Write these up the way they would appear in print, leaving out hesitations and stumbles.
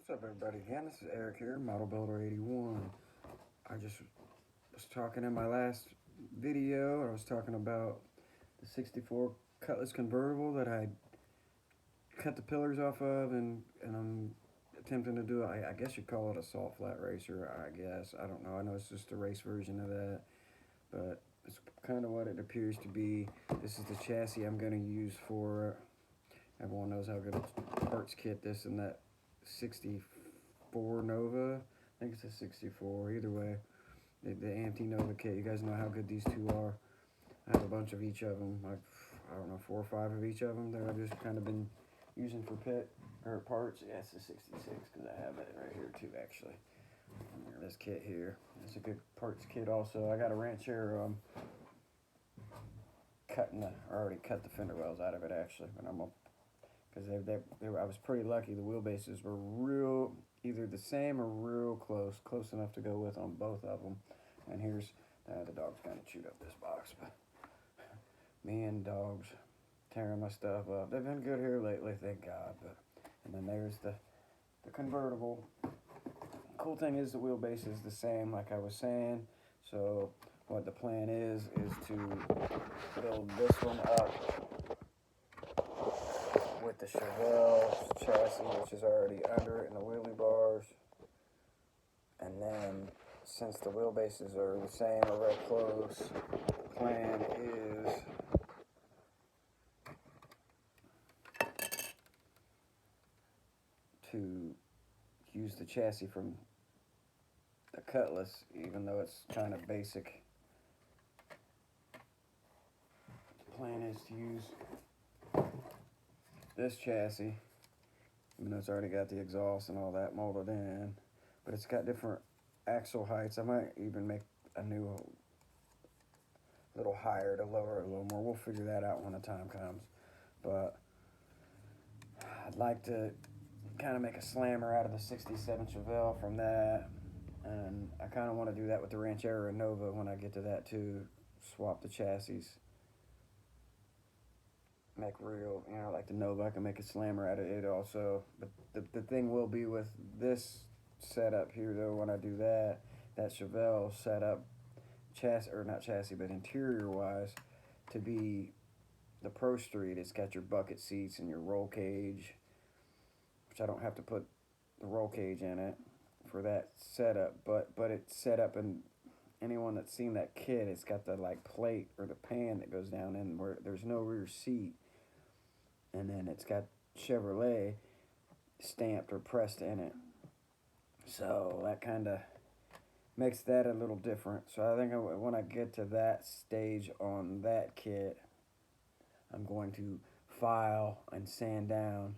What's up, everybody? Again, this is Eric here, Model Builder 81. I just was talking in my last video. I was talking about the 64 Cutlass convertible that I cut the pillars off of, and I'm attempting to do. I guess you'd call it a salt flat racer. I guess I don't know. I know it's just a race version of that, but it's kind of what it appears to be. This is the chassis I'm going to use for. Everyone knows how good a parts kit this and that 64 Nova. I think it's a 64. Either way, the anti-Nova kit. You guys know how good these two are. I have a bunch of each of them. Like, I don't know, 4 or 5 of each of them that I've just kind of been using for pit or parts. Yeah, it's a 66 because I have it right here too, actually. This kit here. It's a good parts kit also. I got a Ranchero I already cut the fender wells out of it actually, but I'm gonna, because I was pretty lucky. The wheelbases were real, either the same or real close enough to go with on both of them. And here's, the dog's kind of chewed up this box, but me and dogs tearing my stuff up. They've been good here lately, thank God. But and then there's the convertible. Cool thing is the wheelbase is the same, like I was saying. So what the plan is to build this one up with the Chevelle chassis, which is already under it in the wheelie bars. And then, since the wheelbases are the same or very close, the plan is to use the chassis from the Cutlass, even though it's kind of basic. The plan is to use this chassis, even though it's already got the exhaust and all that molded in, but it's got different axle heights. I might even make a new little higher to lower it a little more. We'll figure that out when the time comes. But I'd like to kind of make a slammer out of the 67 Chevelle from that, and I kind of want to do that with the Ranchero and Nova when I get to that too. Swap the chassis, make real, like the Nova, I can make a slammer out of it also. But the thing will be with this setup here though, when I do that Chevelle setup, chassis, or not chassis, but interior wise, to be the Pro Street. It's got your bucket seats and your roll cage, which I don't have to put the roll cage in it for that setup, but it's set up, and anyone that's seen that kit, it's got the like plate or the pan that goes down in where there's no rear seat, and then it's got Chevrolet stamped or pressed in it. So that kind of makes that a little different. So I think when I get to that stage on that kit, I'm going to file and sand down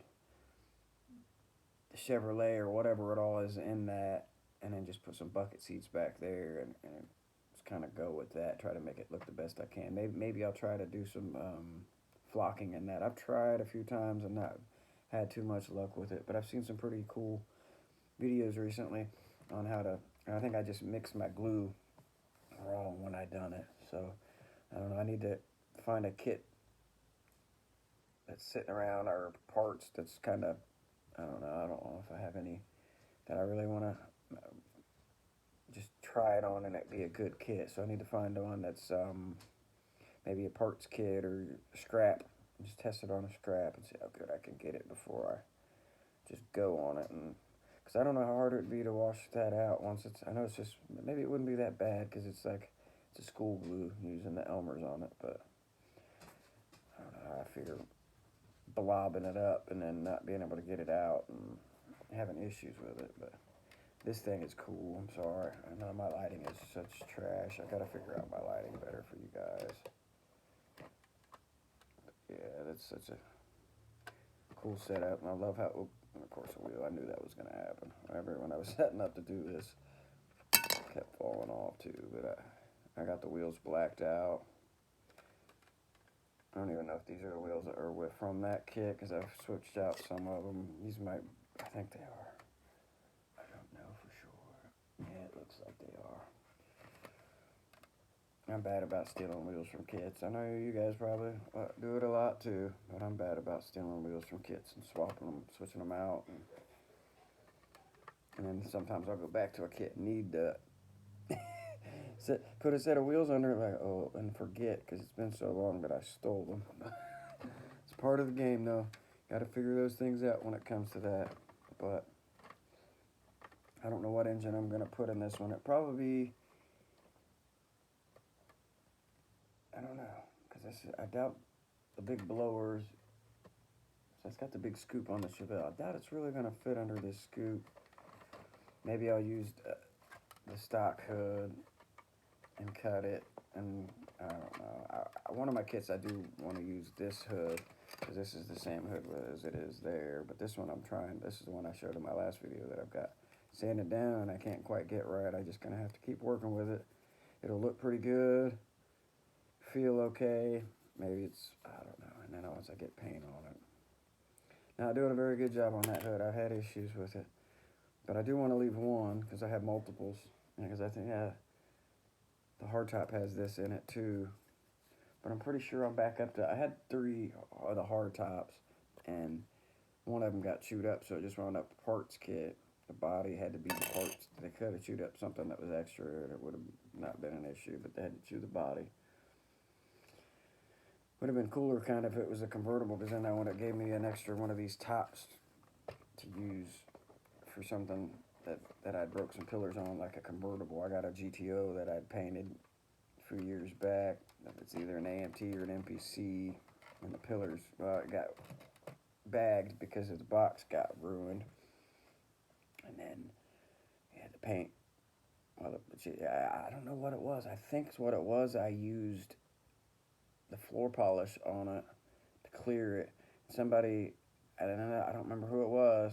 the Chevrolet or whatever it all is in that, and then just put some bucket seats back there, and just kind of go with that. Try to make it look the best I can. Maybe I'll try to do some flocking in that. I've tried a few times and not had too much luck with it, but I've seen some pretty cool videos recently on how to. I think I just mixed my glue wrong when I done it, so I don't know. I need to find a kit that's sitting around, or parts that's kind of, I don't know if I have any that I really want to just try it on and it be a good kit. So I need to find one that's maybe a parts kit or scrap. Just test it on a scrap and see how good I can get it before I just go on it. And because I don't know how hard it would be to wash that out once it's. I know it's just, maybe it wouldn't be that bad because it's like it's a school glue using the Elmer's on it, but I don't know. I figure blobbing it up and then not being able to get it out and having issues with it. But this thing is cool. I'm sorry. I know my lighting is such trash. I gotta figure out my lighting better for you guys. Yeah, that's such a cool setup, and I love how. Oh, of course, the wheel. I knew that was gonna happen. Whenever when I was setting up to do this, it kept falling off too. But I got the wheels blacked out. I don't even know if these are the wheels that are from that kit because I've switched out some of them. These might, I think they are. I don't know for sure. Yeah, it looks like they are. I'm bad about stealing wheels from kits. I know you guys probably do it a lot too, but I'm bad about stealing wheels from kits and swapping them, switching them out. And And then sometimes I'll go back to a kit and need to put a set of wheels under it, like, oh, and forget because it's been so long that I stole them. It's part of the game, though. Got to figure those things out when it comes to that. But I don't know what engine I'm going to put in this one. It probably be, I don't know, because I doubt the big blowers. So it's got the big scoop on the Chevelle. I doubt it's really going to fit under this scoop. Maybe I'll use the stock hood and cut it. And I don't know. One of my kits, I do want to use this hood because this is the same hood as it is there. But this one I'm trying. This is the one I showed in my last video that I've got sanded down and I can't quite get right. I'm just going to have to keep working with it. It'll look pretty good. Feel okay. Maybe it's, I don't know. And then once I get paint on it. Not doing a very good job on that hood. I've had issues with it. But I do want to leave one because I have multiples. Because I think, yeah, the hardtop has this in it too. But I'm pretty sure I'm back up to, I had 3 of the hardtops. And one of them got chewed up, so it just wound up the parts kit. The body had to be the parts. They could have chewed up something that was extra and it would have not been an issue, but they had to chew the body. Would have been cooler kind of if it was a convertible, because then I would have gave me an extra one of these tops to use for something that I broke some pillars on, like a convertible. I got a GTO that I'd painted a few years back. It's either an AMT or an MPC, and the pillars got bagged because the box got ruined. And then yeah, the paint. Well, I don't know what it was. I think what it was, I used the floor polish on it to clear it. Somebody, I don't know, I don't remember who it was.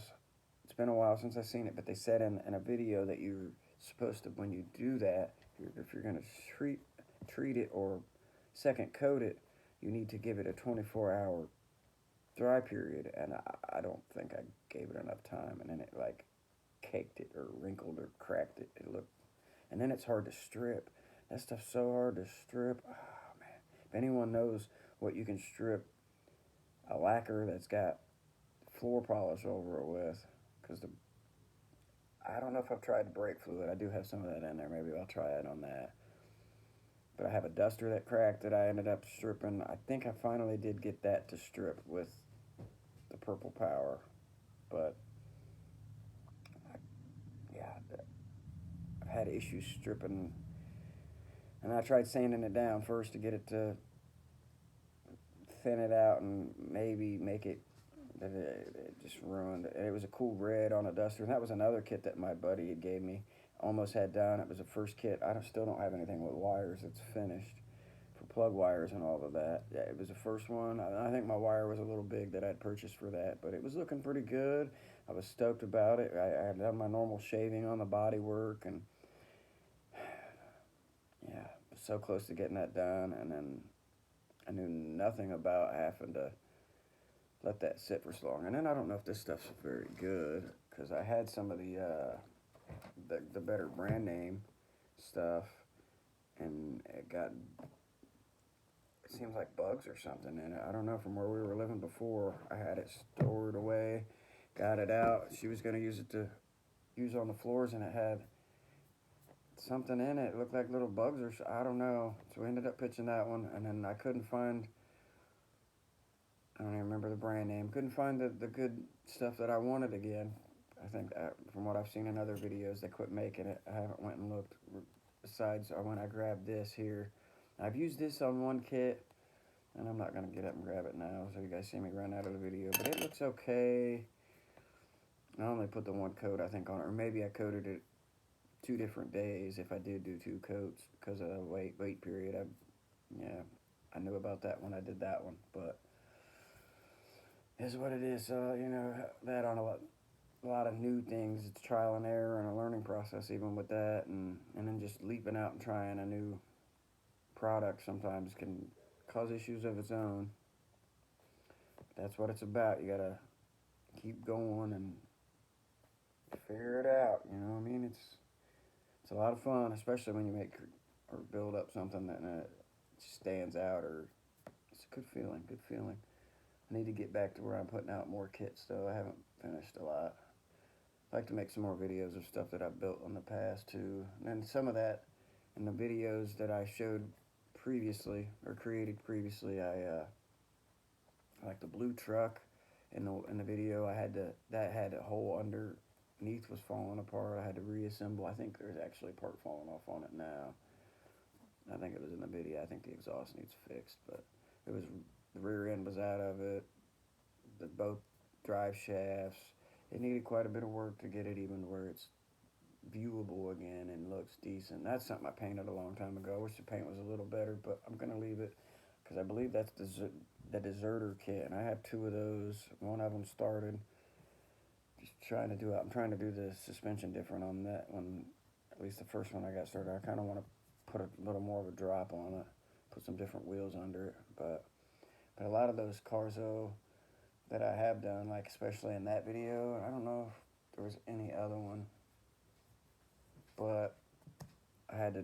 It's been a while since I've seen it, but they said in a video that you're supposed to, when you do that, if you're going to treat it or second coat it, you need to give it a 24-hour dry period. And I don't think I gave it enough time, and then it like caked it or wrinkled or cracked it. It looked, and then it's hard to strip. That stuff's so hard to strip. Oh man! If anyone knows what you can strip a lacquer that's got floor polish over it with, because I don't know if I've tried the brake fluid. I do have some of that in there. Maybe I'll try it on that. But I have a duster that cracked that I ended up stripping. I think I finally did get that to strip with the Purple Power, but yeah, I've had issues stripping, and I tried sanding it down first to get it to thin it out and maybe make it, but it just ruined it. It was a cool red on a duster, and that was another kit that my buddy had gave me. Almost had done. It was the first kit. Still don't have anything with wires. It's finished for plug wires and all of that. Yeah, it was the first one. I think my wire was a little big that I'd purchased for that, but it was looking pretty good. I was stoked about it. I had done my normal shaving on the body work, and yeah, was so close to getting that done, and then I knew nothing about having to let that sit for so long. And then I don't know if this stuff's very good because I had some of the better brand name stuff, and it seems like bugs or something in it. I don't know, from where we were living before. I had it stored away, got it out. She was going to use it to use on the floors, and it had something in it. It looked like little bugs or I don't know. So we ended up pitching that one, and then I couldn't find, I don't even remember the brand name. Couldn't find the good stuff that I wanted again. I think from what I've seen in other videos, they quit making it. I haven't went and looked. Besides, I grabbed this here. I've used this on one kit, and I'm not going to get up and grab it now, so you guys see me run out of the video. But it looks okay. I only put the one coat, I think, on it. Or maybe I coated it 2 different days if I did do 2 coats because of the wait period. I knew about that when I did that one. But it's what it is. That on a lot of new things, it's trial and error and a learning process even with that, and then just leaping out and trying a new product sometimes can cause issues of its own. That's what it's about. You gotta keep going and figure it out. You know what I mean? It's a lot of fun, especially when you make or build up something that stands out, or it's a good feeling. I need to get back to where I'm putting out more kits though. I haven't finished a lot. I like to make some more videos of stuff that I've built in the past too. And then some of that in the videos that I showed previously or created previously, like the blue truck in the video. I had to that had a hole underneath was falling apart. I had to reassemble. I think there's actually a part falling off on it now. I think it was in the video. I think the exhaust needs fixed, but it was the rear end was out of it. The both drive shafts. It needed quite a bit of work to get it even where it's viewable again and looks decent. That's something I painted a long time ago. I wish the paint was a little better, but I'm gonna leave it because I believe that's the deserter kit, and I have two of those. One of them started. Just trying to do it. I'm trying to do the suspension different on that one. At least the first one I got started. I kind of want to put a little more of a drop on it, put some different wheels under it. But a lot of those cars though that I have done, like especially in that video, I don't know if there was any other one, but I had to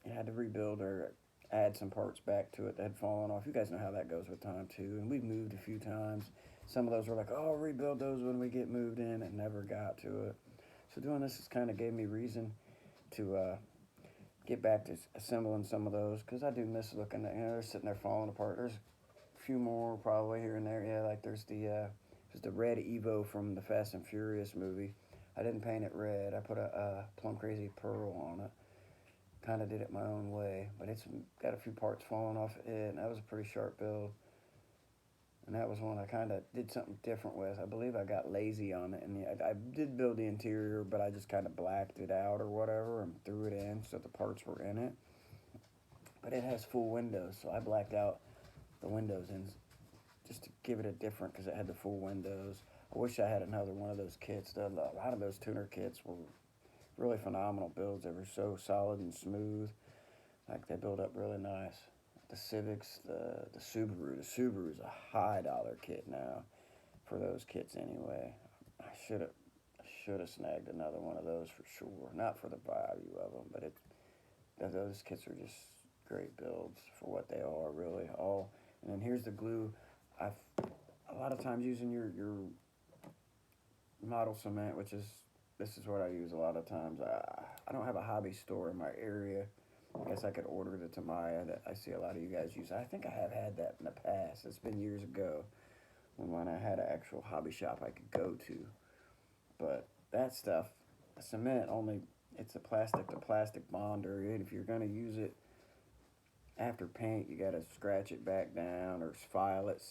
I had to rebuild or add some parts back to it that had fallen off. You guys know how that goes with time too. And we've moved a few times. Some of those were like, oh, I'll rebuild those when we get moved in, and never got to it. So doing this has kind of gave me reason to get back to assembling some of those because I do miss looking at, they're sitting there falling apart. There's a few more probably here and there. Yeah, like there's the red Evo from the Fast and Furious movie. I didn't paint it red. I put a Plum Crazy Pearl on it. Kind of did it my own way, but it's got a few parts falling off it, and that was a pretty sharp build. And that was one I kind of did something different with. I believe I got lazy on it, and I did build the interior, but I just kind of blacked it out or whatever and threw it in so the parts were in it. But it has full windows, so I blacked out the windows in just to give it a different because it had the full windows. I wish I had another one of those kits. A lot of those tuner kits were really phenomenal builds. They were so solid and smooth. Like they build up really nice. The Civics, the Subaru. The Subaru is a high dollar kit now for those kits anyway. I should have snagged another one of those for sure. Not for the value of them, but those kits are just great builds for what they are really. All and then here's the glue. I've a lot of times using your model cement, which is this is what I use a lot of times. I don't have a hobby store in my area. I guess I could order the Tamiya that I see a lot of you guys use. I think I have had that in the past. It's been years ago when I had an actual hobby shop I could go to. But that stuff, cement only, it's a plastic to plastic bonder. And if you're going to use it after paint, you got to scratch it back down or file it,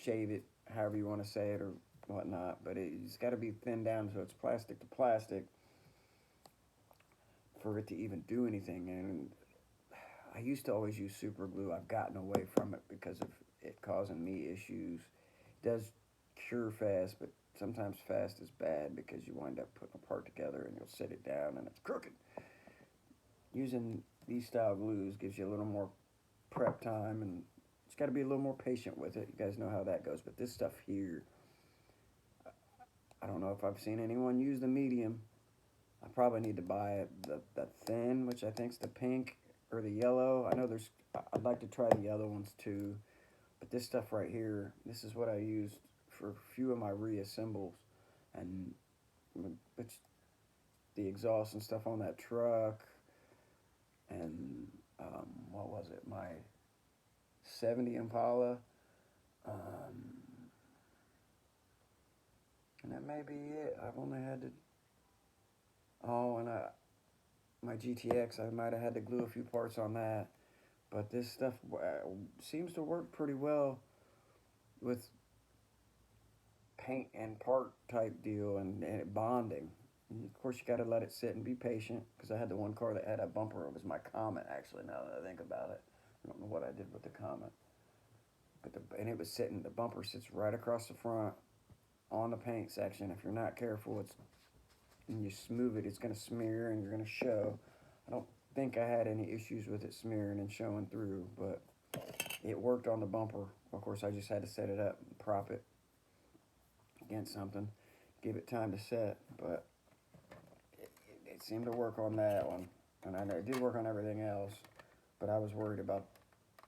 shave it, however you want to say it or whatnot. But it's got to be thinned down so it's plastic to plastic for it to even do anything. And I used to always use super glue. I've gotten away from it because of it causing me issues. It does cure fast, but sometimes fast is bad because you wind up putting a part together and you'll set it down and it's crooked. Using these style glues gives you a little more prep time, and it's got to be a little more patient with it. You guys know how that goes. But this stuff here, I don't know if I've seen anyone use the medium. I probably need to buy the thin, which I think is the pink or the yellow. I know I'd like to try the yellow ones too. But this stuff right here, this is what I used for a few of my reassembles. And it's the exhaust and stuff on that truck. And what was it? My 70 Impala. And that may be it. I've only had to... Oh, and my GTX, I might have had to glue a few parts on that. But this stuff seems to work pretty well with paint and part type deal and bonding. And of course, you got to let it sit and be patient because I had the one car that had a bumper. It was my Comet, actually, now that I think about it. I don't know what I did with the Comet. And it was sitting, the bumper sits right across the front on the paint section. If you're not careful, and you smooth it, it's going to smear and you're going to show. I don't think I had any issues with it smearing and showing through, but it worked on the bumper. Of course, I just had to set it up and prop it against something, give it time to set, but it seemed to work on that one. And I know it did work on everything else, but I was worried about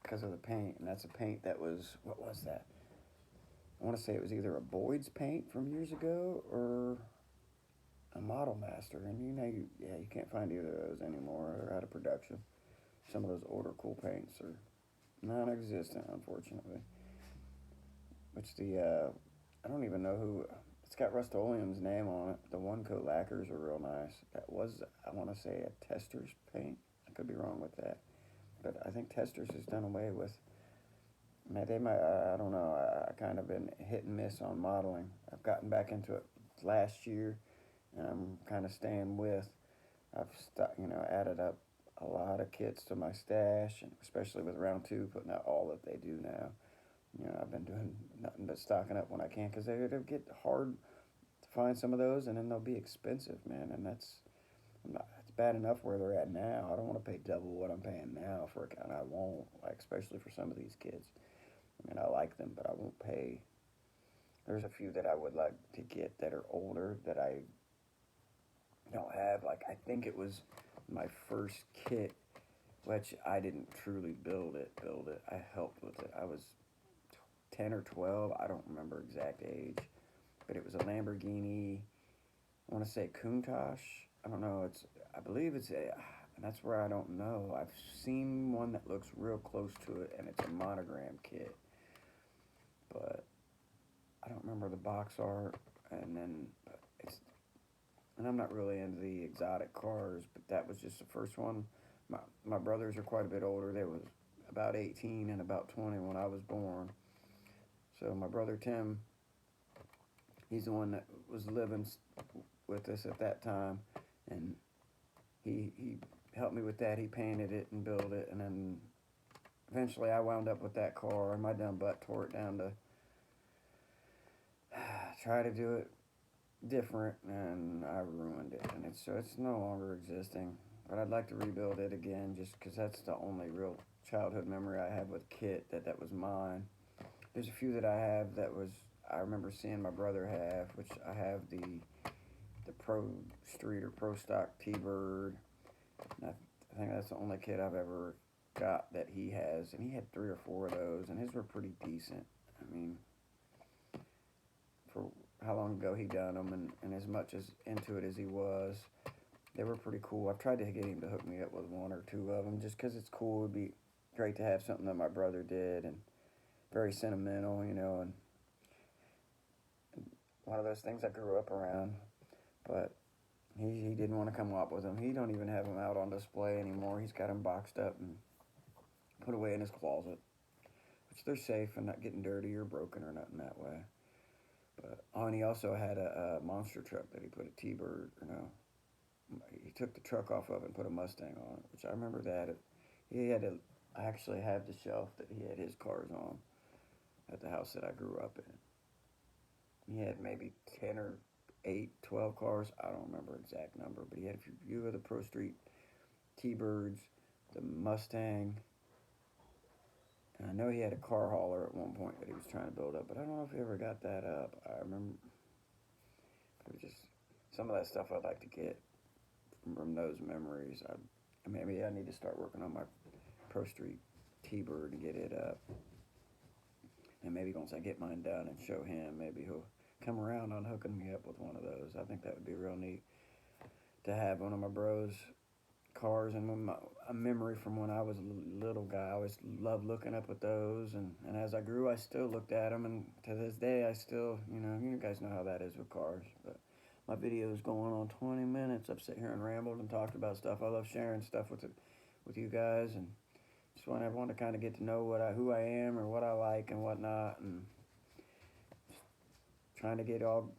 because of the paint, and that's a paint that was, what was that? I want to say it was either a Boyd's paint from years ago, or a Model Master, and yeah, you can't find either of those anymore. They're out of production. Some of those older cool paints are non-existent, unfortunately. Which I don't even know who. It's got Rust-Oleum's name on it. The one coat lacquers are real nice. That was, I want to say, a Tester's paint. I could be wrong with that, but I think Tester's has done away with. Man, they might. I don't know. I kind of been hit and miss on modeling. I've gotten back into it last year, and I'm kind of staying with. Added up a lot of kits to my stash, and especially with round two, putting out all that they do now. I've been doing nothing but stocking up when I can because they get hard to find some of those, and then they'll be expensive, man. And it's bad enough where they're at now. I don't want to pay double what I'm paying now for a count. I won't, like, especially for some of these kids. I mean, I like them, but I won't pay. There's a few that I would like to get that are older that I don't have. Like, I think it was my first kit, which I didn't truly build it. I helped with it. I was 10 or 12. I don't remember exact age, but it was a Lamborghini. I want to say Countach. I don't know. I believe it's a. And that's where I don't know. I've seen one that looks real close to it, and it's a monogram kit, but I don't remember the box art. And then, but it's. And I'm not really into the exotic cars, but that was just the first one. My brothers are quite a bit older. They was about 18 and about 20 when I was born. So my brother Tim, he's the one that was living with us at that time, and he helped me with that. He painted it and built it, and then eventually I wound up with that car, and my dumb butt tore it down to try to do it different, and I ruined it, and it's no longer existing. But I'd like to rebuild it again, just because that's the only real childhood memory I have with Kit that was mine. There's a few that I have that was I remember seeing my brother have, which I have the Pro Street or Pro Stock T-Bird. I think that's the only kit I've ever got that he has, and he had 3 or 4 of those, and his were pretty decent. I mean, for how long ago he done them, and as much as into it as he was, they were pretty cool. I've tried to get him to hook me up with 1 or 2 of them, just because it's cool. It'd be great to have something that my brother did, and very sentimental, and one of those things I grew up around. But he didn't want to come up with them. He don't even have them out on display anymore. He's got them boxed up and put away in his closet, which they're safe and not getting dirty or broken or nothing that way. But and he also had a monster truck that he put a T-Bird. He took the truck off of it and put a Mustang on it, which I remember that. He had to. I actually have the shelf that he had his cars on at the house that I grew up in. He had maybe 10 or 8, 12 cars. I don't remember exact number, but he had a few of the Pro Street T-Birds, the Mustang, and I know he had a car hauler at one point that he was trying to build up, but I don't know if he ever got that up. I remember it was just some of that stuff I'd like to get from those memories. Maybe I need to start working on my Pro Street T-Bird and get it up. And maybe once I get mine done and show him, maybe he'll come around on hooking me up with one of those. I think that would be real neat to have one of my bros' cars, and a memory from when I was a little guy. I always loved looking up at those, and as I grew, I still looked at them, and to this day, I still, you guys know how that is with cars. But my video is going on 20 minutes. I've sat here and rambled and talked about stuff. I love sharing stuff with you guys, and just want everyone to kind of get to know who I am or what I like and whatnot, and trying to get all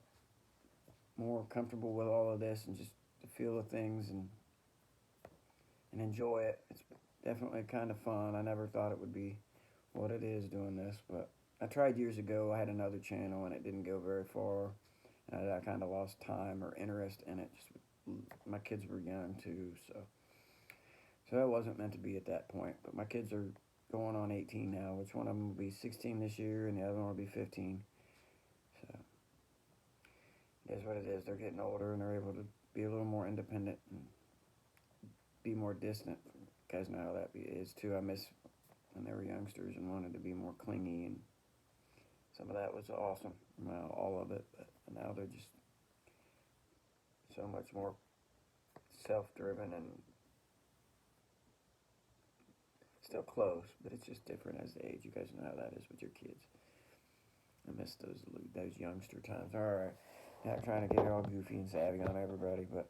more comfortable with all of this and just to feel the things and enjoy it. It's definitely kind of fun. I never thought it would be what it is doing this, but I tried years ago. I had another channel and it didn't go very far, and I kind of lost time or interest in it. Just my kids were young too, so that wasn't meant to be at that point. But my kids are going on 18 now. Which one of them will be 16 this year, and the other one will be 15. So it is what it is. They're getting older and they're able to be a little more independent and be more distant. You guys know how that is too. I miss when they were youngsters and wanted to be more clingy, and some of that was awesome. Well, all of it, but now they're just so much more self-driven and still close, but it's just different as the age. You guys know how that is with your kids. I miss those youngster times. All right, not trying to get all goofy and savvy on everybody, but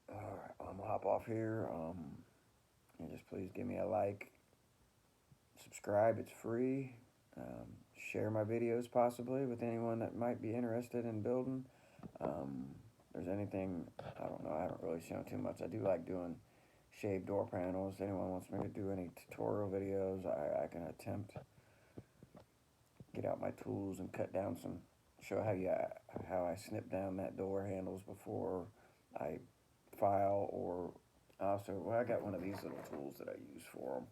all right, I'm gonna hop off here. And just please give me a like, subscribe. It's free. Share my videos possibly with anyone that might be interested in building. There's anything, I don't know, I haven't really shown too much. I do like doing shaved door panels. Anyone wants me to do any tutorial videos, I can attempt. Get out my tools and cut down some, show how I snip down that door handles before I file, or also, well, I got one of these little tools that I use for them.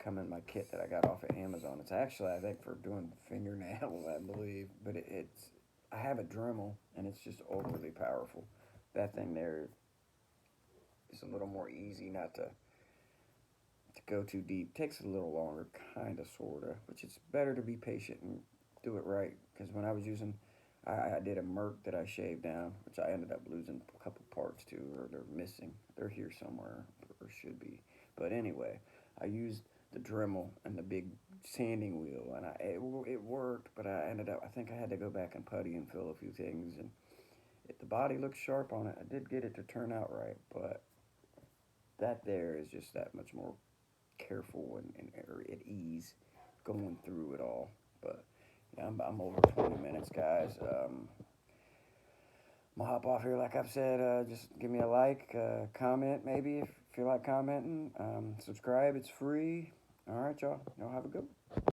Come in my kit that I got off of Amazon. It's actually, I think, for doing fingernails, I believe, but it's, I have a Dremel, and it's just overly powerful. That thing there is a little more easy not to go too deep. Takes a little longer, kind of, sort of, which it's better to be patient and do it right, because when I was using, I did a Merc that I shaved down, which I ended up losing a couple parts to, or they're missing. They're here somewhere, or should be. But anyway, I used the Dremel and the big sanding wheel, and it worked, but I ended up, I think I had to go back and putty and fill a few things, and the body looks sharp on it. I did get it to turn out right, but that there is just that much more careful and at ease going through it all. But yeah, I'm over 20 minutes, guys. I'm gonna hop off here, like I've said. Just give me a like, comment maybe if you feel like commenting. Subscribe, it's free. All right, y'all. Y'all have a good one.